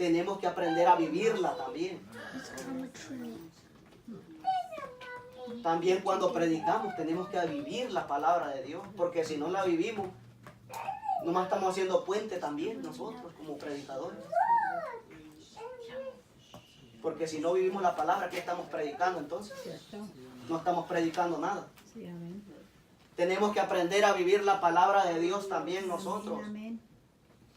tenemos que aprender a vivirla también. También cuando predicamos tenemos que vivir la palabra de Dios, porque si no la vivimos, nomás estamos haciendo puente también nosotros como predicadores. Porque si no vivimos la palabra, ¿qué estamos predicando entonces? No estamos predicando nada. Tenemos que aprender a vivir la palabra de Dios también nosotros.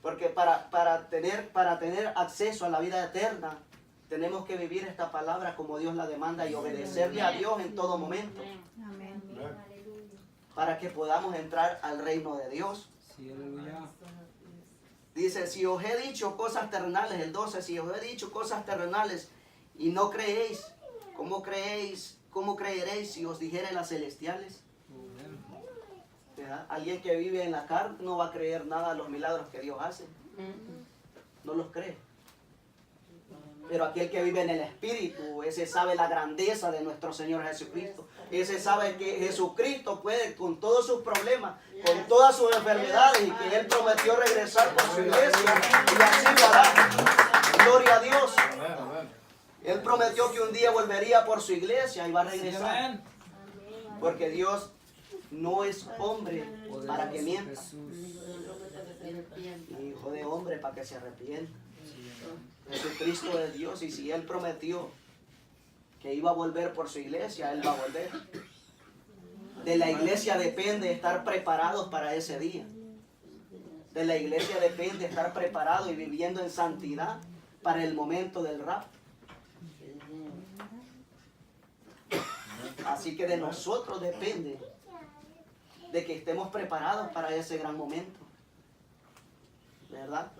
Porque para tener acceso a la vida eterna, tenemos que vivir esta palabra como Dios la demanda y obedecerle a Dios en todo momento. Para que podamos entrar al reino de Dios. Dice, si os he dicho cosas terrenales, el 12, si os he dicho cosas terrenales y no creéis, ¿cómo creeréis si os dijere las celestiales? ¿Verdad? Alguien que vive en la carne no va a creer nada de los milagros que Dios hace. No los cree. Pero aquel que vive en el Espíritu, ese sabe la grandeza de nuestro Señor Jesucristo. Ese sabe que Jesucristo puede con todos sus problemas, con todas sus enfermedades, y que Él prometió regresar por su iglesia, y así lo hará. Gloria a Dios. Él prometió que un día volvería por su iglesia y va a regresar. Porque Dios no es hombre para que mienta, ni hijo de hombre para que se arrepienta. Jesucristo es Dios, y si Él prometió que iba a volver por su iglesia, Él va a volver. De la iglesia depende estar preparados para ese día. De la iglesia depende estar preparados y viviendo en santidad para el momento del rapto. Así que de nosotros depende de que estemos preparados para ese gran momento, ¿verdad?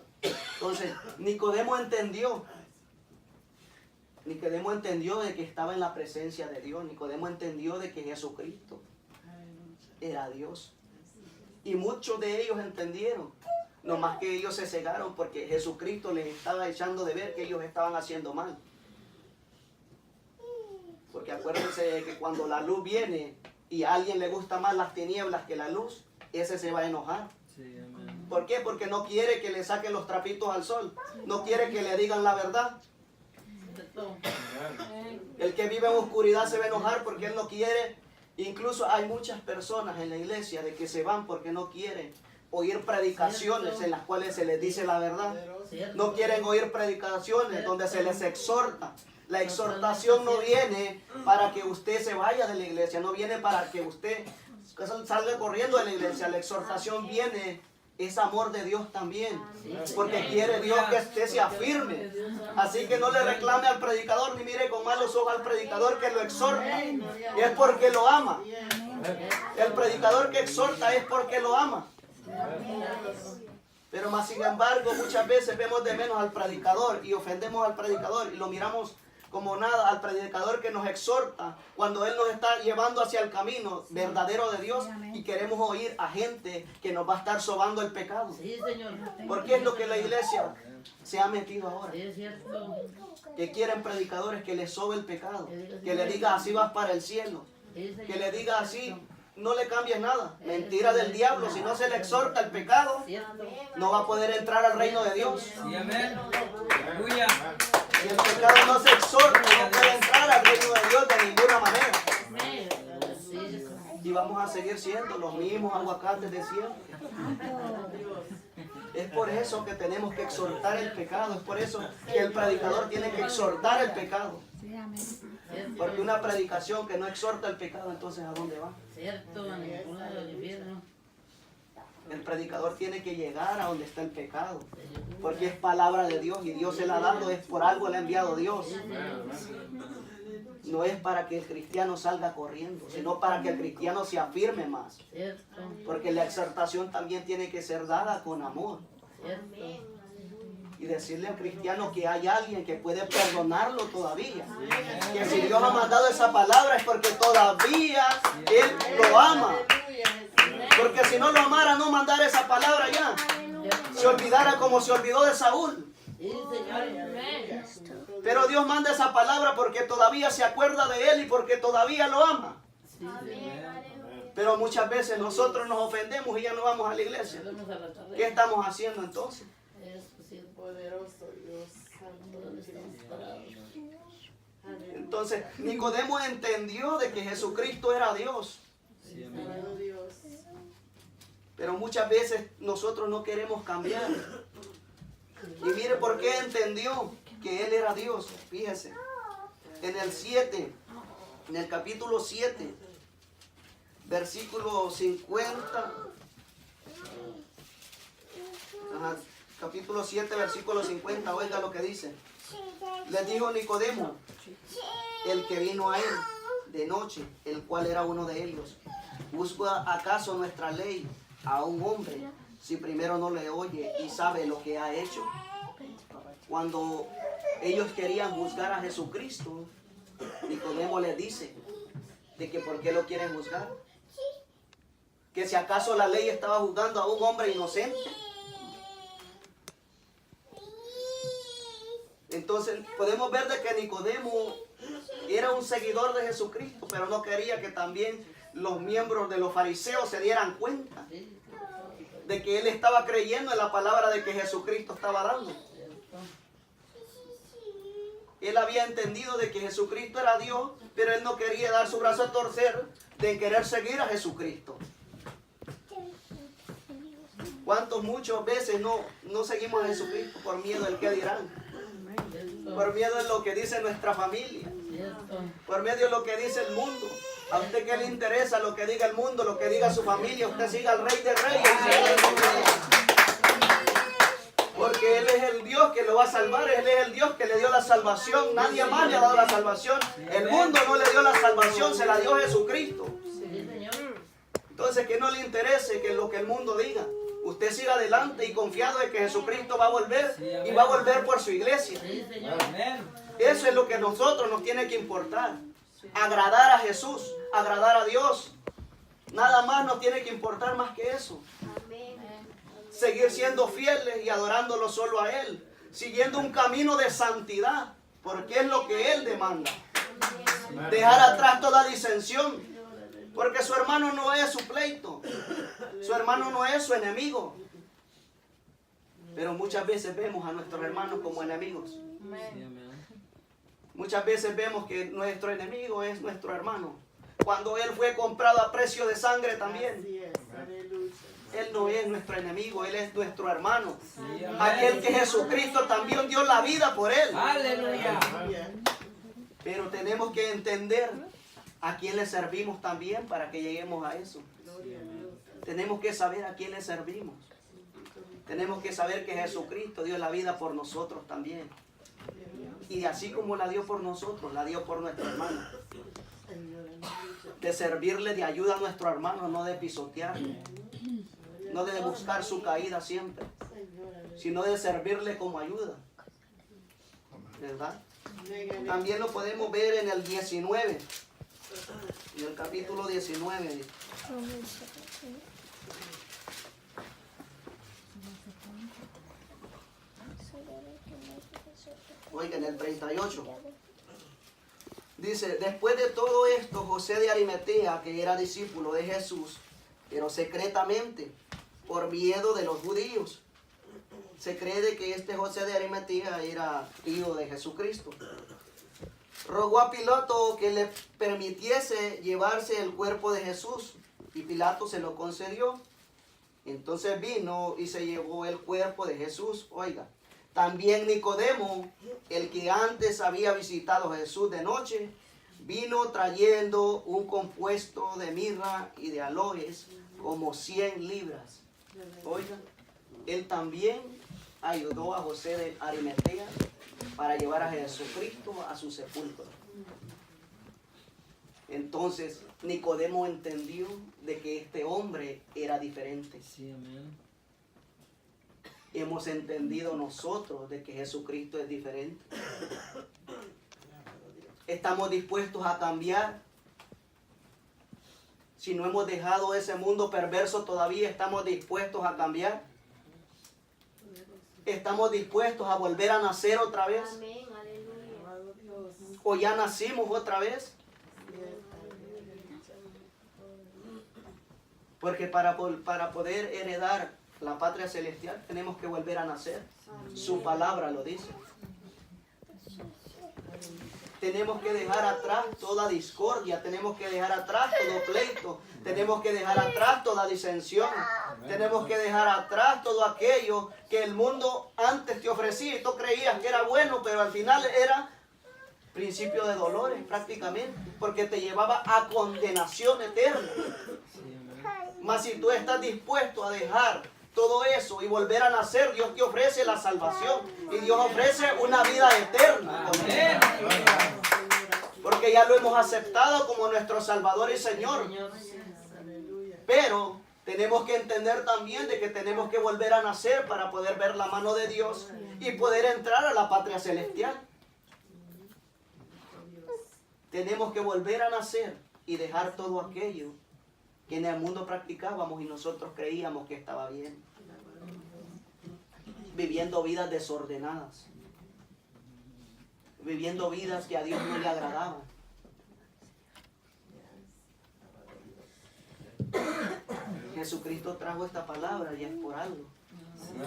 Entonces, Nicodemo entendió de que estaba en la presencia de Dios. Nicodemo entendió de que Jesucristo era Dios. Y muchos de ellos entendieron, nomás que ellos se cegaron porque Jesucristo les estaba echando de ver que ellos estaban haciendo mal. Porque acuérdense de que cuando la luz viene y a alguien le gusta más las tinieblas que la luz, ese se va a enojar. ¿Por qué? Porque no quiere que le saquen los trapitos al sol. No quiere que le digan la verdad. El que vive en oscuridad se va a enojar porque él no quiere. Incluso hay muchas personas en la iglesia de que se van porque no quieren oír predicaciones en las cuales se les dice la verdad. No quieren oír predicaciones donde se les exhorta. La exhortación no viene para que usted se vaya de la iglesia, no viene para que usted salga corriendo de la iglesia. La exhortación viene, es amor de Dios también, porque quiere Dios que usted se afirme. Así que no le reclame al predicador ni mire con malos ojos al predicador que lo exhorta, es porque lo ama. El predicador que exhorta es porque lo ama. Pero más sin embargo muchas veces vemos de menos al predicador y ofendemos al predicador y lo miramos como nada al predicador que nos exhorta cuando Él nos está llevando hacia el camino verdadero de Dios, y queremos oír a gente que nos va a estar sobando el pecado. Porque es lo que la iglesia se ha metido ahora. Que quieren predicadores que les sobe el pecado, que le diga así vas para el cielo, que le diga así no le cambies nada. Mentira del diablo. Si no se le exhorta el pecado, no va a poder entrar al reino de Dios. Si el pecado no se exhorta, no puede entrar al reino de Dios de ninguna manera. Y vamos a seguir siendo los mismos aguacates de siempre. Es por eso que tenemos que exhortar el pecado. Es por eso que el predicador tiene que exhortar el pecado. Porque una predicación que no exhorta el pecado, entonces ¿a dónde va? El predicador tiene que llegar a donde está el pecado, porque es palabra de Dios y Dios se la ha dado, es por algo le ha enviado Dios. No es para que el cristiano salga corriendo, sino para que el cristiano se afirme más. Porque la exhortación también tiene que ser dada con amor. Y decirle al cristiano que hay alguien que puede perdonarlo todavía. Que si Dios ha mandado esa palabra es porque todavía Él lo ama. Porque si no lo amara, no mandara esa palabra ya. Se olvidara como se olvidó de Saúl. Pero Dios manda esa palabra porque todavía se acuerda de Él y porque todavía lo ama. Pero muchas veces nosotros nos ofendemos y ya no vamos a la iglesia. ¿Qué estamos haciendo entonces? Entonces, Nicodemo entendió de que Jesucristo era Dios. Pero muchas veces nosotros no queremos cambiar. Y mire por qué entendió que Él era Dios. Fíjese, en el 7, en el capítulo 7, versículo 50. Capítulo 7, versículo 50, oiga lo que dice. Les dijo Nicodemo, el que vino a él de noche, el cual era uno de ellos: ¿Busca acaso nuestra ley a un hombre si primero no le oye y sabe lo que ha hecho? Cuando ellos querían juzgar a Jesucristo, Nicodemo les dice de que por qué lo quieren juzgar. Que si acaso la ley estaba juzgando a un hombre inocente. Entonces podemos ver de que Nicodemo era un seguidor de Jesucristo, pero no quería que también los miembros de los fariseos se dieran cuenta de que él estaba creyendo en la palabra de que Jesucristo estaba dando. Él había entendido de que Jesucristo era Dios, pero él no quería dar su brazo a torcer de querer seguir a Jesucristo. ¿Cuántos muchas veces no seguimos a Jesucristo por miedo del que dirán? Por miedo de lo que dice nuestra familia, por medio de lo que dice el mundo. ¿A usted qué le interesa lo que diga el mundo, lo que diga su familia? Usted siga al Rey de Reyes, porque Él es el Dios que lo va a salvar. Él es el Dios que le dio la salvación. Nadie más le ha dado la salvación. El mundo no le dio la salvación, se la dio Jesucristo. Entonces, que no le interese que lo que el mundo diga. Usted siga adelante y confiado de que Jesucristo va a volver, y va a volver por su iglesia. Eso es lo que a nosotros nos tiene que importar. Agradar a Jesús, agradar a Dios. Nada más nos tiene que importar más que eso. Seguir siendo fieles y adorándolo solo a Él. Siguiendo un camino de santidad, porque es lo que Él demanda. Dejar atrás toda disensión. Porque su hermano no es su pleito. Su hermano no es su enemigo. Pero muchas veces vemos a nuestros hermanos como enemigos. Muchas veces vemos que nuestro enemigo es nuestro hermano. Cuando Él fue comprado a precio de sangre también. Él no es nuestro enemigo, Él es nuestro hermano. Aquel que Jesucristo también dio la vida por Él. Aleluya. Pero tenemos que entender a quién le servimos también para que lleguemos a eso. Tenemos que saber a quién le servimos. Tenemos que saber que Jesucristo dio la vida por nosotros también. Y así como la dio por nosotros, la dio por nuestro hermano. De servirle de ayuda a nuestro hermano, no de pisotearle. No de buscar su caída siempre, sino de servirle como ayuda. ¿Verdad? También lo podemos ver en el 19. En el capítulo 19. Oiga, en el 38. Dice: después de todo esto, José de Arimatea, que era discípulo de Jesús, pero secretamente, por miedo de los judíos. Se cree de que este José de Arimatea era hijo de Jesucristo. Rogó a Pilato que le permitiese llevarse el cuerpo de Jesús, y Pilato se lo concedió. Entonces vino y se llevó el cuerpo de Jesús. Oiga, también Nicodemo, el que antes había visitado a Jesús de noche, vino trayendo un compuesto de mirra y de aloes, como 100 libras. Oiga, él también ayudó a José de Arimatea para llevar a Jesucristo a su sepulcro. Entonces Nicodemo entendió de que este hombre era diferente. Sí, amén. Hemos entendido nosotros de que Jesucristo es diferente. Estamos dispuestos a cambiar. Si no hemos dejado ese mundo perverso todavía, ¿estamos dispuestos a cambiar? ¿Estamos dispuestos a volver a nacer otra vez? Amén, aleluya. ¿O ya nacimos otra vez? Porque para poder heredar la patria celestial tenemos que volver a nacer. Su palabra lo dice. Tenemos que dejar atrás toda discordia, tenemos que dejar atrás todo pleito, tenemos que dejar atrás toda disensión, tenemos que dejar atrás todo aquello que el mundo antes te ofrecía y tú creías que era bueno, pero al final era principio de dolores prácticamente, porque te llevaba a condenación eterna. Mas si tú estás dispuesto a dejar todo eso y volver a nacer, Dios te ofrece la salvación y Dios ofrece una vida eterna. Amén. Porque ya lo hemos aceptado como nuestro Salvador y Señor. Pero tenemos que entender también de que tenemos que volver a nacer para poder ver la mano de Dios y poder entrar a la patria celestial. Tenemos que volver a nacer y dejar todo aquello que en el mundo practicábamos y nosotros creíamos que estaba bien. Viviendo vidas desordenadas. Viviendo vidas que a Dios no le agradaban. Jesucristo trajo esta palabra y es por algo.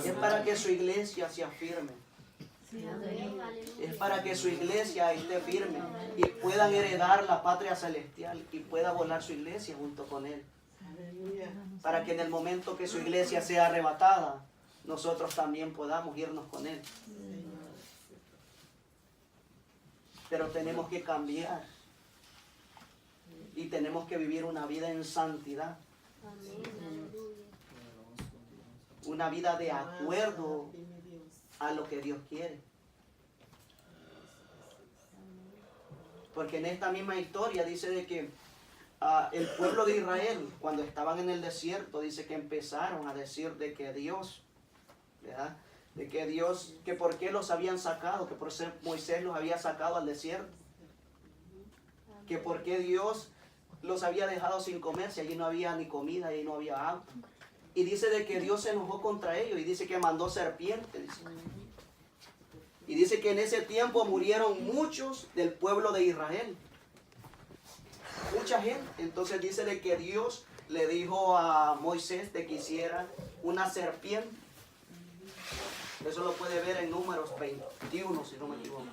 Es para que su iglesia se afirme. Es para que su iglesia esté firme y puedan heredar la patria celestial y pueda volar su iglesia junto con Él. Para que en el momento que su iglesia sea arrebatada, nosotros también podamos irnos con Él. Pero tenemos que cambiar y tenemos que vivir una vida en santidad. Una vida de acuerdo a lo que Dios quiere. Porque en esta misma historia dice de que el pueblo de Israel, cuando estaban en el desierto, dice que empezaron a decir de que Dios, ¿verdad? De que Dios, que por qué los habían sacado, que por ser Moisés los había sacado al desierto, que por qué Dios los había dejado sin comer, si allí no había ni comida y no había agua. Y dice de que Dios se enojó contra ellos y dice que mandó serpientes. Dice. Y dice que en ese tiempo murieron muchos del pueblo de Israel. Mucha gente. Entonces dice de que Dios le dijo a Moisés de que hiciera una serpiente. Eso lo puede ver en Números 21, si no me equivoco.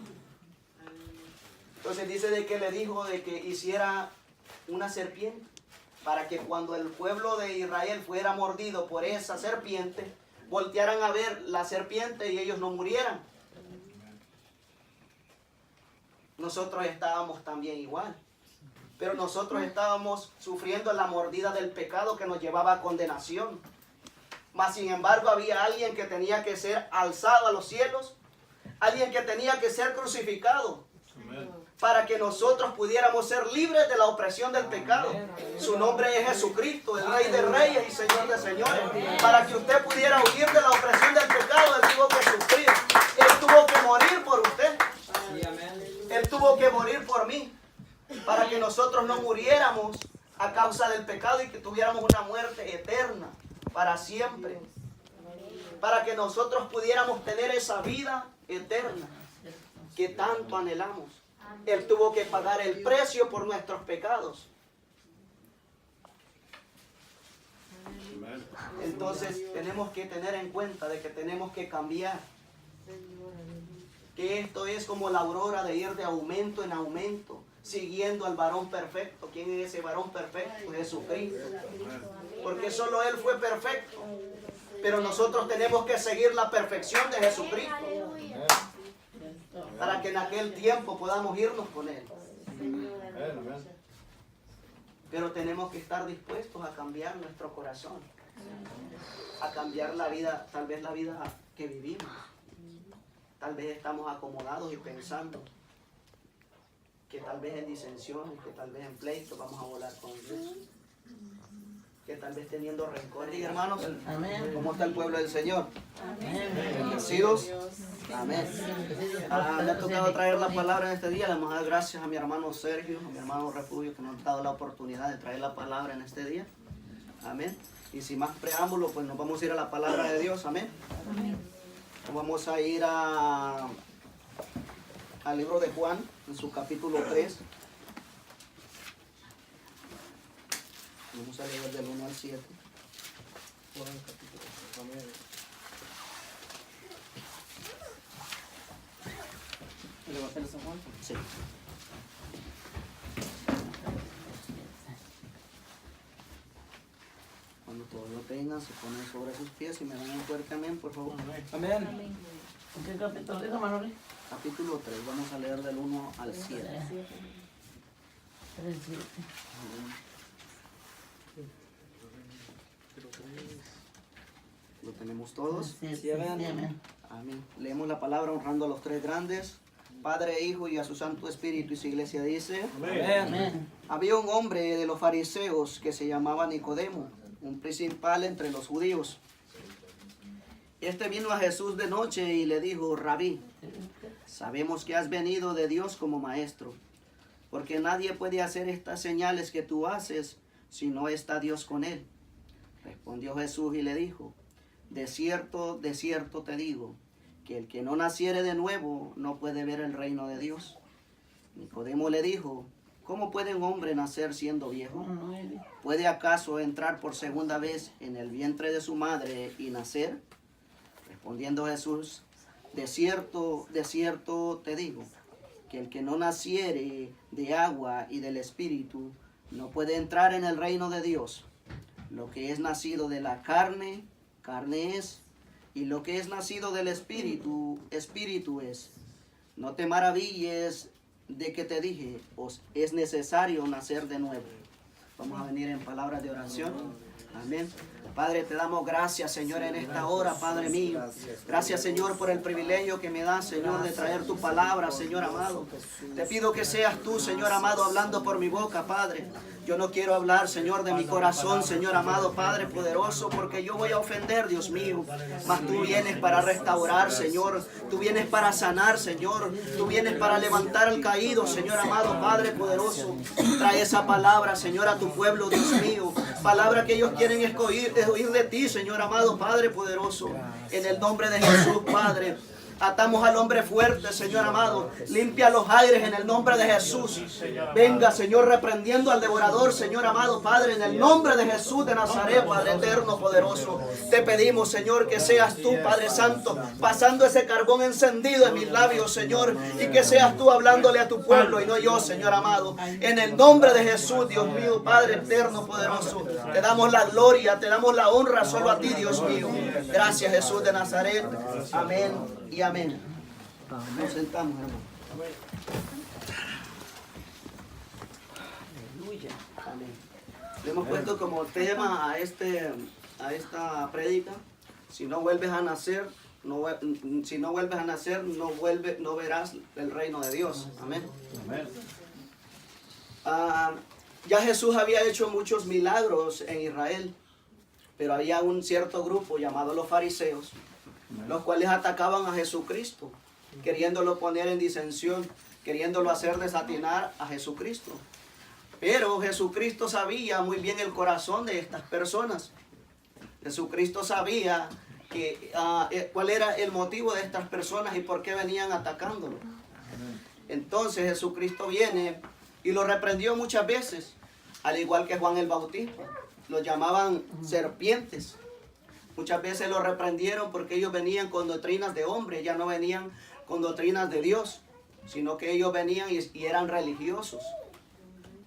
Entonces dice de que le dijo de que hiciera una serpiente para que cuando el pueblo de Israel fuera mordido por esa serpiente, voltearan a ver la serpiente y ellos no murieran. Nosotros estábamos también igual. Pero nosotros estábamos sufriendo la mordida del pecado que nos llevaba a condenación. Mas sin embargo había alguien que tenía que ser alzado a los cielos. Alguien que tenía que ser crucificado. Para que nosotros pudiéramos ser libres de la opresión del pecado. Su nombre es Jesucristo, el Rey de Reyes y Señor de Señores. Para que usted pudiera huir de la opresión del pecado, Él tuvo que sufrir. Él tuvo que morir por usted. Él tuvo que morir por mí. Para que nosotros no muriéramos a causa del pecado y que tuviéramos una muerte eterna para siempre. Para que nosotros pudiéramos tener esa vida eterna que tanto anhelamos. Él tuvo que pagar el precio por nuestros pecados. Entonces tenemos que tener en cuenta de que tenemos que cambiar. Que esto es como la aurora de ir de aumento en aumento, siguiendo al varón perfecto. ¿Quién es ese varón perfecto? Jesucristo. Porque solo Él fue perfecto. Pero nosotros tenemos que seguir la perfección de Jesucristo. Para que en aquel tiempo podamos irnos con Él. Pero tenemos que estar dispuestos a cambiar nuestro corazón. A cambiar la vida, tal vez la vida que vivimos. Tal vez estamos acomodados y pensando que tal vez en disensiones, que tal vez en pleitos vamos a volar con Dios. Que tal vez teniendo rencor. Y hermanos, amén. ¿Cómo está el pueblo del Señor? Amén. Bendecidos. Amén. Me ha tocado traer la palabra en este día. Le vamos a dar gracias a mi hermano Sergio, a mi hermano Refugio, que nos han dado la oportunidad de traer la palabra en este día. Amén. Y sin más preámbulo, pues nos vamos a ir a la palabra de Dios. Amén. Amén. Nos vamos a ir al libro de Juan, en su capítulo 3. Vamos a leer del 1 al 7. Juan, capítulo 3. Evangelio de San Juan. Sí. Cuando todos lo tengan, se ponen sobre sus pies y me dan un fuerte amén, por favor. Amén. ¿En qué capítulo dijo, Manoli? Capítulo 3, vamos a leer del 1 al 7. ¿Lo tenemos todos? Sí, amén. Amén. Leemos la palabra honrando a los tres grandes, Padre, Hijo y a su Santo Espíritu. Y su iglesia dice: Amén. Había un hombre de los fariseos que se llamaba Nicodemo, un principal entre los judíos. Este vino a Jesús de noche y le dijo: Rabí, sabemos que has venido de Dios como maestro, porque nadie puede hacer estas señales que tú haces si no está Dios con él. Respondió Jesús y le dijo: de cierto te digo, que el que no naciere de nuevo no puede ver el reino de Dios. Nicodemo le dijo: ¿cómo puede un hombre nacer siendo viejo? ¿Puede acaso entrar por segunda vez en el vientre de su madre y nacer? Respondiendo Jesús: de cierto te digo, que el que no naciere de agua y del Espíritu no puede entrar en el reino de Dios. Lo que es nacido de la carne, carne es, y lo que es nacido del Espíritu, Espíritu es. No te maravilles de que te dije, os es necesario nacer de nuevo. Vamos a venir en palabras de oración. Amén. Padre, te damos gracias, Señor, en esta hora, Padre mío. Gracias, Señor, por el privilegio que me das, Señor, de traer tu palabra, Señor amado. Te pido que seas tú, Señor amado, hablando por mi boca, Padre. Yo no quiero hablar, Señor, de mi corazón, Señor amado, Padre poderoso, porque yo voy a ofender, Dios mío. Mas tú vienes para restaurar, Señor. Tú vienes para sanar, Señor. Tú vienes para levantar al caído, Señor amado, Padre poderoso. Trae esa palabra, Señor, a tu pueblo, Dios mío. Palabra que ellos quieren oír de ti, Señor amado, Padre poderoso. En el nombre de Jesús, Padre. Atamos al hombre fuerte, Señor amado. Limpia los aires en el nombre de Jesús. Venga, Señor, reprendiendo al devorador, Señor amado, Padre, en el nombre de Jesús de Nazaret, Padre eterno, poderoso. Te pedimos, Señor, que seas tú, Padre Santo, pasando ese carbón encendido en mis labios, Señor, y que seas tú hablándole a tu pueblo y no yo, Señor amado. En el nombre de Jesús, Dios mío, Padre eterno, poderoso. Te damos la gloria, te damos la honra solo a ti, Dios mío. Gracias, Jesús de Nazaret. Amén y amén. Nos sentamos, hermano. Aleluya. Amén. Le hemos puesto como tema a esta prédica: si no vuelves a nacer, no verás el reino de Dios. Amén. Ya Jesús había hecho muchos milagros en Israel, pero había un cierto grupo llamado los fariseos, los cuales atacaban a Jesucristo, queriéndolo poner en disensión, queriéndolo hacer desatinar a Jesucristo. Pero Jesucristo sabía muy bien el corazón de estas personas. Jesucristo sabía cuál era el motivo de estas personas y por qué venían atacándolo. Entonces Jesucristo viene y lo reprendió muchas veces, al igual que Juan el Bautista. Los llamaban serpientes. Muchas veces los reprendieron porque ellos venían con doctrinas de hombres, ya no venían con doctrinas de Dios, sino que ellos venían y eran religiosos.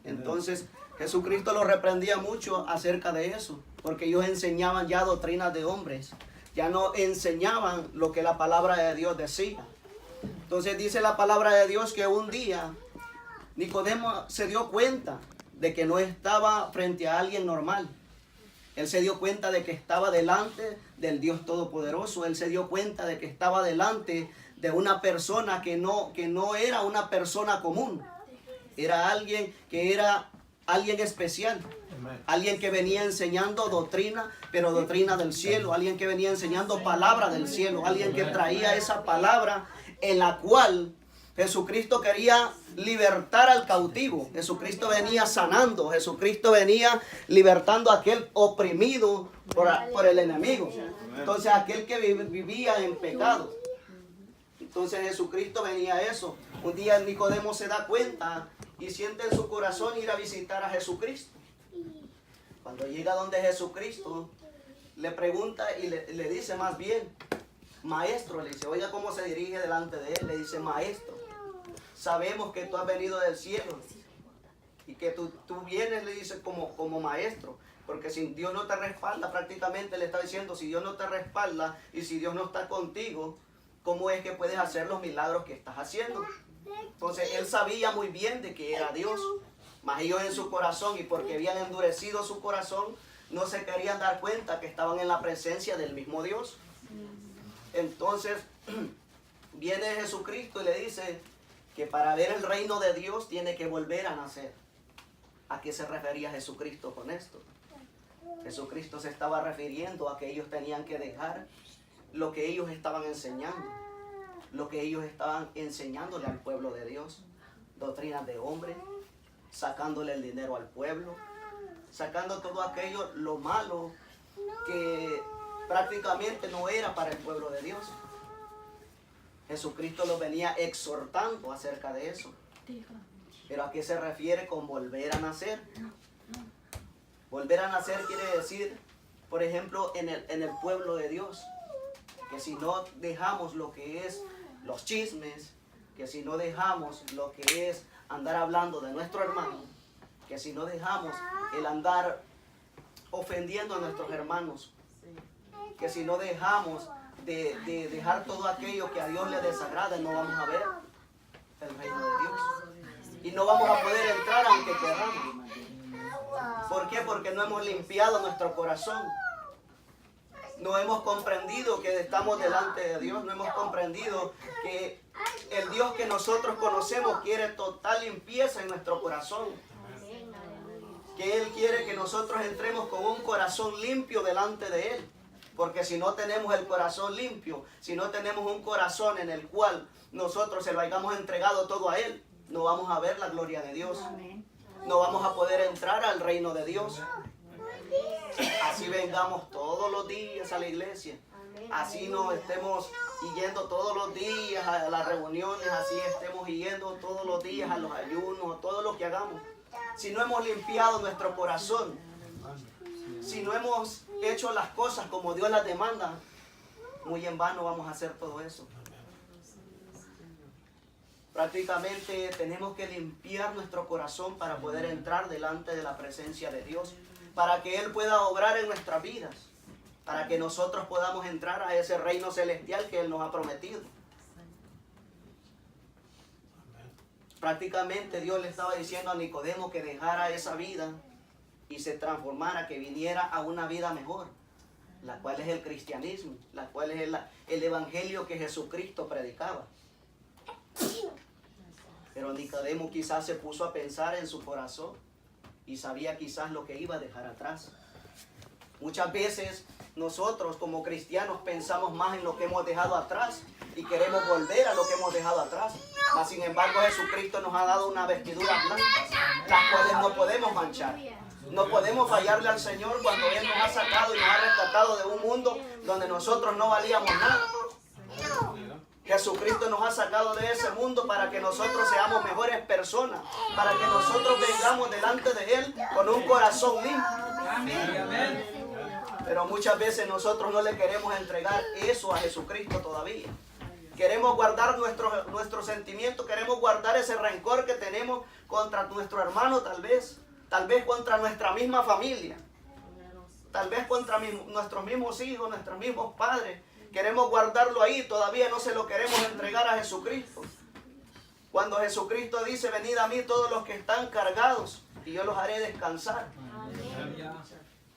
Entonces Jesucristo los reprendía mucho acerca de eso, porque ellos enseñaban ya doctrinas de hombres, ya no enseñaban lo que la palabra de Dios decía. Entonces dice la palabra de Dios que un día Nicodemo se dio cuenta de que no estaba frente a alguien normal. Él se dio cuenta de que estaba delante del Dios Todopoderoso. Él se dio cuenta de que estaba delante de una persona que no era una persona común. Era alguien que era alguien especial. Alguien que venía enseñando doctrina, pero doctrina del cielo. Alguien que venía enseñando palabra del cielo. Alguien que traía esa palabra en la cual Jesucristo quería libertar al cautivo. Jesucristo venía sanando. Jesucristo venía libertando a aquel oprimido por el enemigo. Entonces aquel que vivía en pecado. Entonces Jesucristo venía a eso. Un día Nicodemo se da cuenta y siente en su corazón ir a visitar a Jesucristo. Cuando llega donde Jesucristo, le pregunta y le dice más bien, maestro, le dice, oiga cómo se dirige delante de él, le dice, maestro. sabemos que tú has venido del cielo y que tú vienes, le dice, como maestro. Porque si Dios no te respalda, prácticamente le está diciendo, si Dios no te respalda y si Dios no está contigo, ¿cómo es que puedes hacer los milagros que estás haciendo? Entonces él sabía muy bien de que era Dios, mas ellos en su corazón, y porque habían endurecido su corazón, no se querían dar cuenta que estaban en la presencia del mismo Dios. Entonces viene Jesucristo y le dice que para ver el reino de Dios tiene que volver a nacer. ¿A qué se refería Jesucristo con esto? Jesucristo se estaba refiriendo a que ellos tenían que dejar lo que ellos estaban enseñando, lo que ellos estaban enseñándole al pueblo de Dios, doctrinas de hombres, sacándole el dinero al pueblo, sacando todo aquello, lo malo que prácticamente no era para el pueblo de Dios. Jesucristo los venía exhortando acerca de eso. Pero ¿a qué se refiere con volver a nacer? Volver a nacer quiere decir, por ejemplo, en el pueblo de Dios, que si no dejamos lo que es los chismes, que si no dejamos lo que es andar hablando de nuestro hermano, que si no dejamos el andar ofendiendo a nuestros hermanos, que si no dejamos de dejar todo aquello que a Dios le desagrada, no vamos a ver el reino de Dios. Y no vamos a poder entrar aunque queramos. ¿Por qué? Porque no hemos limpiado nuestro corazón. No hemos comprendido que estamos delante de Dios. No hemos comprendido que el Dios que nosotros conocemos quiere total limpieza en nuestro corazón. Que Él quiere que nosotros entremos con un corazón limpio delante de Él. Porque si no tenemos el corazón limpio, si no tenemos un corazón en el cual nosotros se lo hayamos entregado todo a Él, no vamos a ver la gloria de Dios. No vamos a poder entrar al reino de Dios. Así vengamos todos los días a la iglesia. Así nos estemos yendo todos los días a las reuniones. Así estemos yendo todos los días a los ayunos, todo lo que hagamos. Si no hemos limpiado nuestro corazón, si no hemos hecho las cosas como Dios las demanda, muy en vano vamos a hacer todo eso. Prácticamente tenemos que limpiar nuestro corazón para poder entrar delante de la presencia de Dios, para que Él pueda obrar en nuestras vidas, para que nosotros podamos entrar a ese reino celestial que Él nos ha prometido. Prácticamente Dios le estaba diciendo a Nicodemo que dejara esa vida y se transformara, que viniera a una vida mejor, la cual es el cristianismo, la cual es el evangelio que Jesucristo predicaba. Pero Nicodemo quizás se puso a pensar en su corazón y sabía quizás lo que iba a dejar atrás. Muchas veces nosotros como cristianos pensamos más en lo que hemos dejado atrás y queremos volver a lo que hemos dejado atrás. Mas sin embargo Jesucristo nos ha dado una vestidura blanca, las cuales no podemos manchar. No podemos fallarle al Señor cuando Él nos ha sacado y nos ha rescatado de un mundo donde nosotros no valíamos nada. Jesucristo nos ha sacado de ese mundo para que nosotros seamos mejores personas, para que nosotros vengamos delante de Él con un corazón limpio. Pero muchas veces nosotros no le queremos entregar eso a Jesucristo todavía. Queremos guardar nuestros sentimientos, queremos guardar ese rencor que tenemos contra nuestro hermano tal vez contra nuestra misma familia, tal vez contra nuestros mismos hijos, nuestros mismos padres. Queremos guardarlo ahí, todavía no se lo queremos entregar a Jesucristo. Cuando Jesucristo dice, venid a mí todos los que están cargados y yo los haré descansar.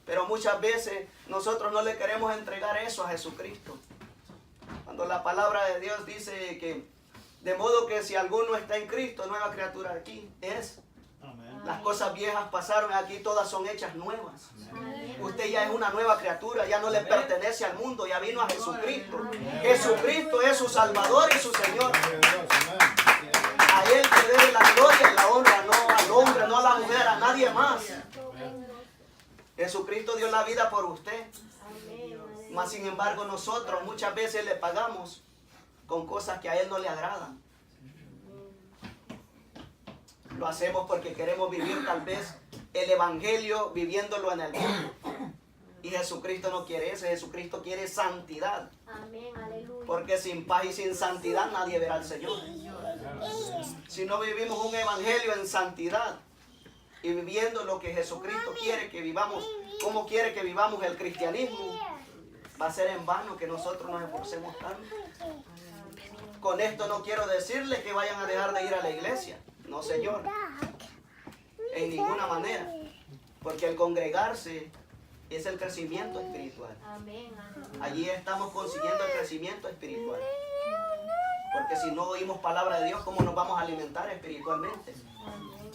Pero muchas veces nosotros no le queremos entregar eso a Jesucristo. Cuando la palabra de Dios dice que de modo que si alguno está en Cristo, nueva criatura aquí es. Las cosas viejas pasaron, aquí todas son hechas nuevas. Usted ya es una nueva criatura, ya no le pertenece al mundo, ya vino a Jesucristo. Jesucristo es su Salvador y su Señor. A Él se debe la gloria y la honra, no al hombre, no a la mujer, a nadie más. Jesucristo dio la vida por usted. Mas sin embargo nosotros muchas veces le pagamos con cosas que a Él no le agradan. Lo hacemos porque queremos vivir tal vez el evangelio viviéndolo en el mundo. Y Jesucristo no quiere eso, Jesucristo quiere santidad. Amén, aleluya. Porque sin paz y sin santidad nadie verá al Señor. Si no vivimos un evangelio en santidad y viviendo lo que Jesucristo quiere que vivamos, como quiere que vivamos el cristianismo, va a ser en vano que nosotros nos esforcemos tanto. Con esto no quiero decirles que vayan a dejar de ir a la iglesia. No, Señor. En ninguna manera. Porque el congregarse es el crecimiento espiritual. Amén, aleluya. Allí estamos consiguiendo el crecimiento espiritual. Porque si no oímos palabra de Dios, ¿cómo nos vamos a alimentar espiritualmente? Amén.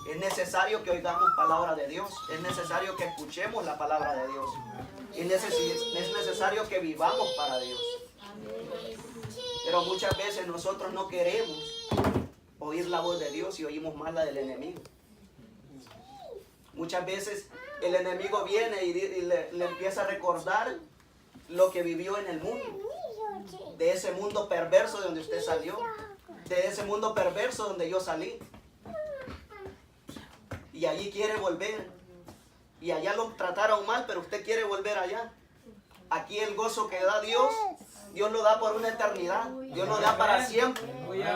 Es necesario que oigamos palabra de Dios. Es necesario que escuchemos la palabra de Dios. Es necesario que vivamos para Dios. Pero muchas veces nosotros no queremos oír la voz de Dios y oímos más la del enemigo. Muchas veces el enemigo viene y le empieza a recordar lo que vivió en el mundo. De ese mundo perverso de donde usted salió. De ese mundo perverso donde yo salí. Y allí quiere volver. Y allá lo trataron mal, pero usted quiere volver allá. Aquí el gozo que da Dios, Dios lo da por una eternidad. Dios lo da para siempre.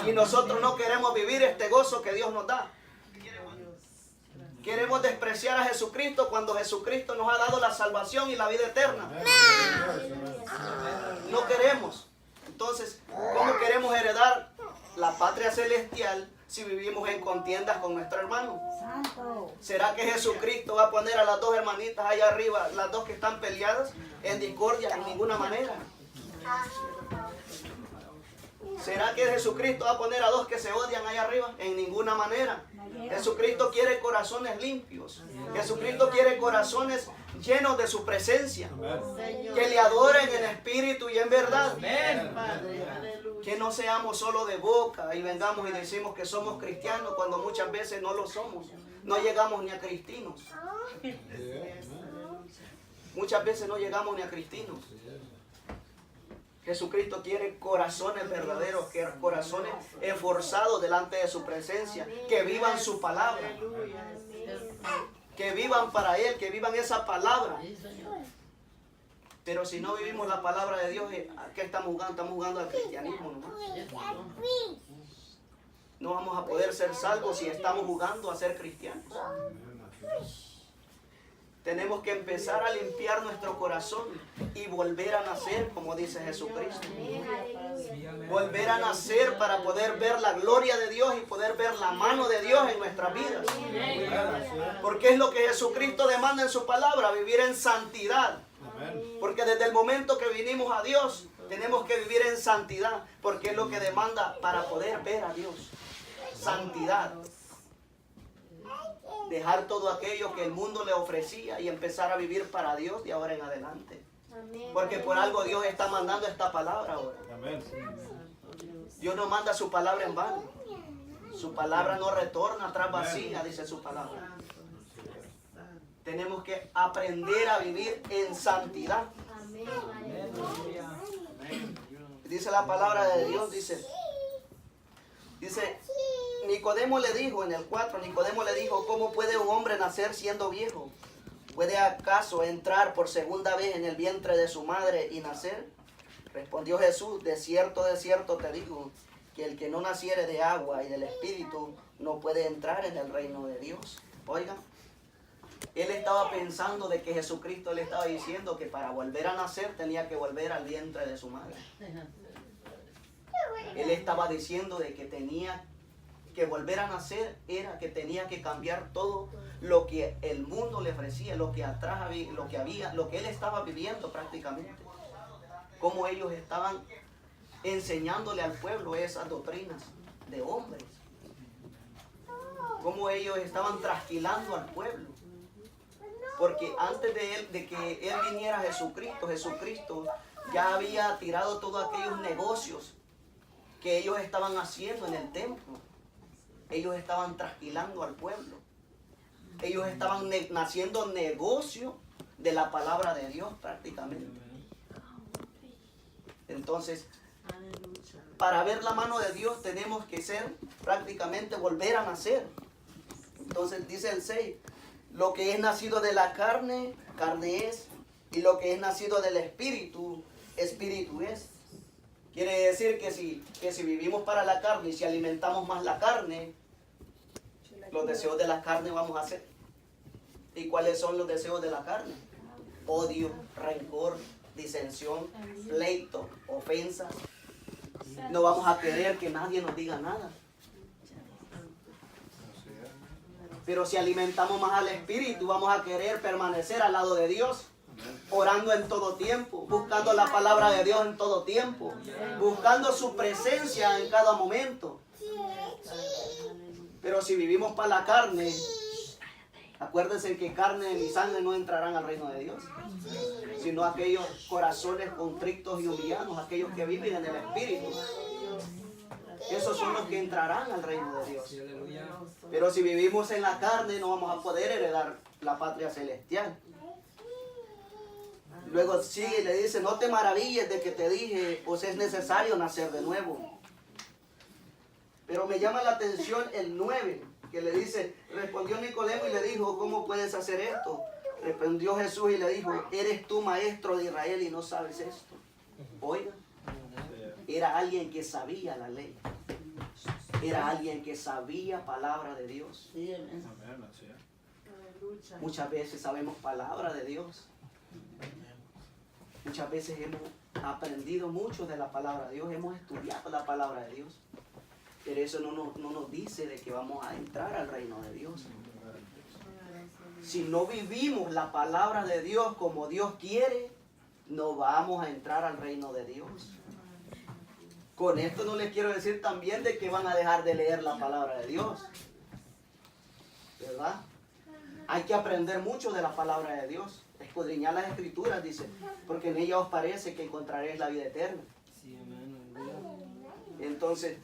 Y nosotros no queremos vivir este gozo que Dios nos da. Queremos despreciar a Jesucristo cuando Jesucristo nos ha dado la salvación y la vida eterna. No queremos. Entonces, ¿cómo queremos heredar la patria celestial si vivimos en contiendas con nuestro hermano? ¿Será que Jesucristo va a poner a las dos hermanitas allá arriba, las dos que están peleadas, en discordia? En ninguna manera. ¿Será que Jesucristo va a poner a dos que se odian allá arriba? En ninguna manera. Jesucristo quiere corazones limpios. Jesucristo quiere corazones llenos de su presencia. Que le adoren en espíritu y en verdad. Que no seamos solo de boca y vengamos y decimos que somos cristianos cuando muchas veces no lo somos. No llegamos ni a cristinos. Muchas veces no llegamos ni a cristinos. Jesucristo quiere corazones verdaderos, corazones esforzados delante de su presencia, que vivan su palabra, que vivan para Él, que vivan esa palabra. Pero si no vivimos la palabra de Dios, ¿a qué estamos jugando? Estamos jugando al cristianismo nomás. No vamos a poder ser salvos si estamos jugando a ser cristianos. Tenemos que empezar a limpiar nuestro corazón y volver a nacer, como dice Jesucristo. Volver a nacer para poder ver la gloria de Dios y poder ver la mano de Dios en nuestras vidas. Porque es lo que Jesucristo demanda en su palabra, vivir en santidad. Porque desde el momento que vinimos a Dios, tenemos que vivir en santidad, porque es lo que demanda para poder ver a Dios. Santidad. Dejar todo aquello que el mundo le ofrecía y empezar a vivir para Dios de ahora en adelante. Porque por algo Dios está mandando esta palabra ahora. Dios no manda su palabra en vano. Su palabra no retorna atrás vacía, dice su palabra. Tenemos que aprender a vivir en santidad. Dice la palabra de Dios, dice Nicodemo le dijo en el 4, Nicodemo le dijo, ¿cómo puede un hombre nacer siendo viejo? ¿Puede acaso entrar por segunda vez en el vientre de su madre y nacer? Respondió Jesús, de cierto te digo, que el que no naciere de agua y del Espíritu no puede entrar en el reino de Dios. Oigan, él estaba pensando de que Jesucristo le estaba diciendo que para volver a nacer tenía que volver al vientre de su madre. Él estaba diciendo de que tenía que volver a nacer, era que tenía que cambiar todo lo que el mundo le ofrecía, lo que atrás había, lo que él estaba viviendo prácticamente. Cómo ellos estaban enseñándole al pueblo esas doctrinas de hombres. Cómo ellos estaban trasquilando al pueblo. Porque antes de que él viniera Jesucristo ya había tirado todos aquellos negocios que ellos estaban haciendo en el templo. Ellos estaban trasquilando al pueblo. Ellos estaban haciendo negocio de la palabra de Dios prácticamente. Entonces, para ver la mano de Dios tenemos que ser prácticamente volver a nacer. Entonces dice el 6, Lo que es nacido de la carne, carne es. Y lo que es nacido del espíritu, espíritu es. Quiere decir que si vivimos para la carne y si alimentamos más la carne, los deseos de la carne vamos a hacer. ¿Y cuáles son los deseos de la carne? Odio, rencor, disensión, pleito, ofensas. No vamos a querer que nadie nos diga nada. Pero si alimentamos más al Espíritu, vamos a querer permanecer al lado de Dios, orando en todo tiempo, buscando la palabra de Dios en todo tiempo, buscando su presencia en cada momento. Pero si vivimos para la carne, acuérdense que carne ni sangre no entrarán al reino de Dios, sino aquellos corazones contrictos y humillados, aquellos que viven en el Espíritu. Esos son los que entrarán al reino de Dios. Pero si vivimos en la carne, no vamos a poder heredar la patria celestial. Luego sigue y le dice, no te maravilles de que te dije, pues es necesario nacer de nuevo. Pero me llama la atención el 9, que le dice, respondió Nicodemo y le dijo, ¿cómo puedes hacer esto? Respondió Jesús y le dijo, ¿eres tú maestro de Israel y no sabes esto? Oiga, era alguien que sabía la ley. Era alguien que sabía palabra de Dios. Sí, amén. Muchas veces sabemos palabra de Dios. Muchas veces hemos aprendido mucho de la palabra de Dios. Hemos estudiado la palabra de Dios. Pero eso no nos dice de que vamos a entrar al reino de Dios. Si no vivimos la palabra de Dios como Dios quiere, no vamos a entrar al reino de Dios. Con esto no les quiero decir también de que van a dejar de leer la palabra de Dios. ¿Verdad? Hay que aprender mucho de la palabra de Dios. Escudriñar las escrituras, dice, porque en ella os parece que encontraréis la vida eterna. Entonces,